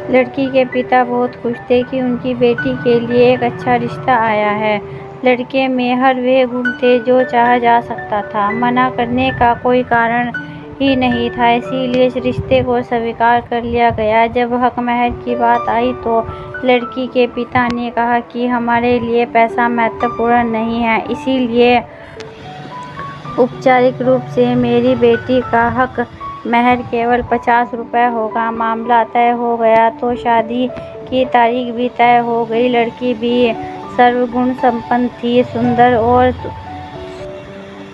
लड़की के पिता बहुत खुश थे कि उनकी बेटी के लिए एक अच्छा रिश्ता आया है। लड़के में हर वे गुण थे जो चाहा जा सकता था। मना करने का कोई कारण ही नहीं था, इसीलिए इस रिश्ते को स्वीकार कर लिया गया। जब हक महर की बात आई तो लड़की के पिता ने कहा कि हमारे लिए पैसा महत्वपूर्ण नहीं है, इसीलिए औपचारिक रूप से मेरी बेटी का हक महर केवल 50 रुपये होगा। मामला तय हो गया तो शादी की तारीख भी तय हो गई। लड़की भी सर्वगुण संपन्न थी, सुंदर और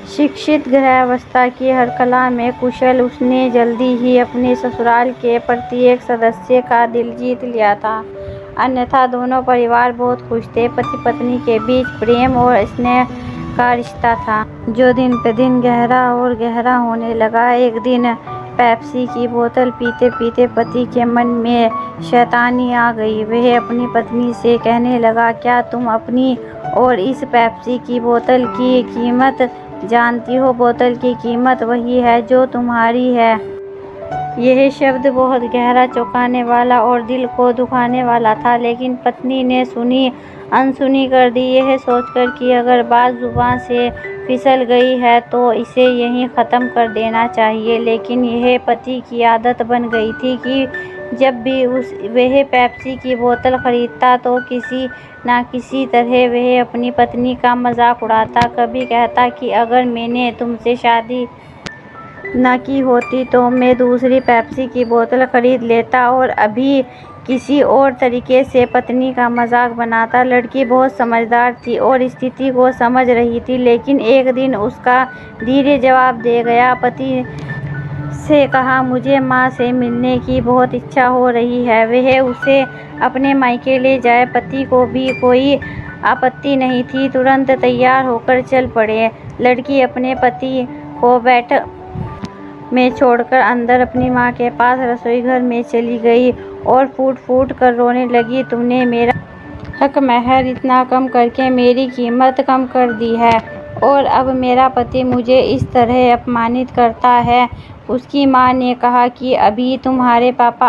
शिक्षित, गृहस्था की हर कला में कुशल। उसने जल्दी ही अपने ससुराल के प्रत्येक सदस्य का दिल जीत लिया था। अन्यथा दोनों परिवार बहुत खुश थे। पति पत्नी के बीच प्रेम और स्नेह का रिश्ता था, जो दिन पे दिन गहरा और गहरा होने लगा। एक दिन पेप्सी की बोतल पीते पीते पति के मन में शैतानी आ गई। वह अपनी पत्नी से कहने लगा, क्या तुम अपनी और इस पेप्सी की बोतल की कीमत जानती हो? बोतल की कीमत वही है जो तुम्हारी है। यह शब्द बहुत गहरा, चौंकाने वाला और दिल को दुखाने वाला था, लेकिन पत्नी ने सुनी अनसुनी कर दी, यह सोचकर कि अगर बात जुबान से फिसल गई है तो इसे यहीं ख़त्म कर देना चाहिए। लेकिन यह पति की आदत बन गई थी कि जब भी वह पेप्सी की बोतल खरीदता तो किसी न किसी तरह वह अपनी पत्नी का मजाक उड़ाता। कभी कहता कि अगर मैंने तुमसे शादी न की होती तो मैं दूसरी पेप्सी की बोतल खरीद लेता, और अभी किसी और तरीके से पत्नी का मजाक बनाता। लड़की बहुत समझदार थी और स्थिति को समझ रही थी, लेकिन एक दिन उसका धीरे जवाब दे गया। पति से कहा, मुझे माँ से मिलने की बहुत इच्छा हो रही है, वह उसे अपने मायके ले जाए। पति को भी कोई आपत्ति नहीं थी, तुरंत तैयार होकर चल पड़े। लड़की अपने पति को बैठक में छोड़कर अंदर अपनी माँ के पास रसोई घर में चली गई और फूट फूट कर रोने लगी, तुमने मेरा हक महर इतना कम करके मेरी कीमत कम कर दी है, और अब मेरा पति मुझे इस तरह अपमानित करता है। उसकी माँ ने कहा कि अभी तुम्हारे पापा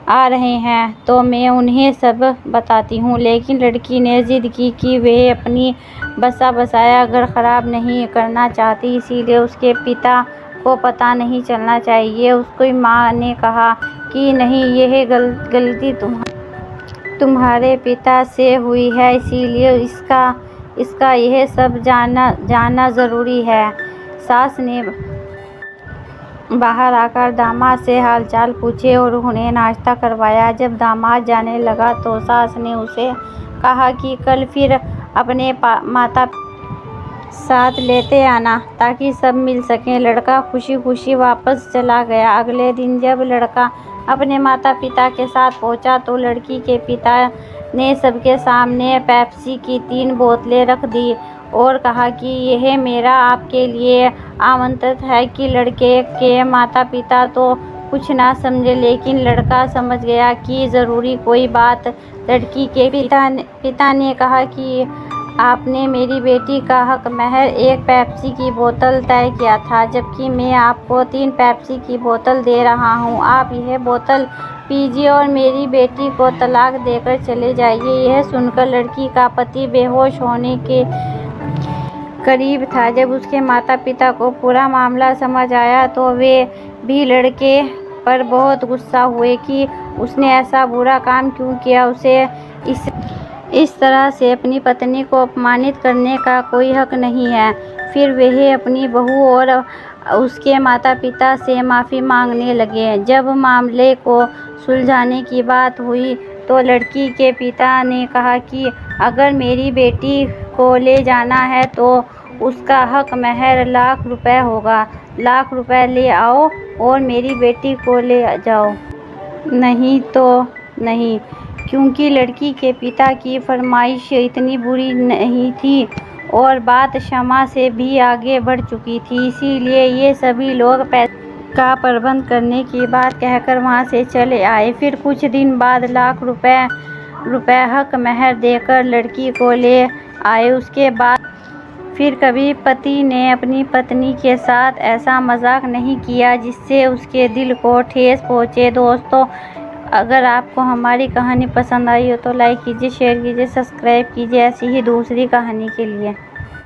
आ रहे हैं तो मैं उन्हें सब बताती हूँ। लेकिन लड़की ने जिद की कि वह अपनी बसा बसाया घर खराब नहीं करना चाहती, इसीलिए उसके पिता को पता नहीं चलना चाहिए। उसकी माँ ने कहा कि नहीं, यह गलती तुम्हारे पिता से हुई है, इसीलिए इसका यह सब जानना ज़रूरी है। सास ने बाहर आकर दामाद से हालचाल पूछे और उन्हें नाश्ता करवाया। जब दामाद जाने लगा तो सास ने उसे कहा कि कल फिर अपने माता साथ लेते आना ताकि सब मिल सकें। लड़का खुशी खुशी वापस चला गया। अगले दिन जब लड़का अपने माता पिता के साथ पहुंचा तो लड़की के पिता ने सबके सामने पेप्सी की 3 बोतलें रख दी और कहा कि यह मेरा आपके लिए आमंत्रण है। कि लड़के के माता पिता तो कुछ ना समझे, लेकिन लड़का समझ गया कि ज़रूरी कोई बात। लड़की के पिता ने कहा कि आपने मेरी बेटी का हक महर एक पेप्सी की बोतल तय किया था, जबकि मैं आपको 3 पेप्सी की बोतल दे रहा हूँ। आप यह बोतल पीजिए और मेरी बेटी को तलाक देकर चले जाइए। यह सुनकर लड़की का पति बेहोश होने के करीब था। जब उसके माता पिता को पूरा मामला समझ आया तो वे भी लड़के पर बहुत गुस्सा हुए कि उसने ऐसा बुरा काम क्यों किया। उसे इस तरह से अपनी पत्नी को अपमानित करने का कोई हक नहीं है। फिर वह अपनी बहू और उसके माता पिता से माफ़ी मांगने लगे। जब मामले को सुलझाने की बात हुई तो लड़की के पिता ने कहा कि अगर मेरी बेटी को ले जाना है तो उसका हक महर ₹1,00,000 होगा। ₹1,00,000 ले आओ और मेरी बेटी को ले जाओ, नहीं तो नहीं। क्योंकि लड़की के पिता की फरमाइश इतनी बुरी नहीं थी और बात क्षमा से भी आगे बढ़ चुकी थी, इसीलिए ये सभी लोग पैसे का प्रबंध करने की बात कहकर वहाँ से चले आए। फिर कुछ दिन बाद ₹1,00,000 हक महर देकर लड़की को ले आए। उसके बाद फिर कभी पति ने अपनी पत्नी के साथ ऐसा मजाक नहीं किया जिससे उसके दिल को ठेस पहुँचे। दोस्तों, अगर आपको हमारी कहानी पसंद आई हो तो लाइक कीजिए, शेयर कीजिए, सब्सक्राइब कीजिए ऐसी ही दूसरी कहानी के लिए।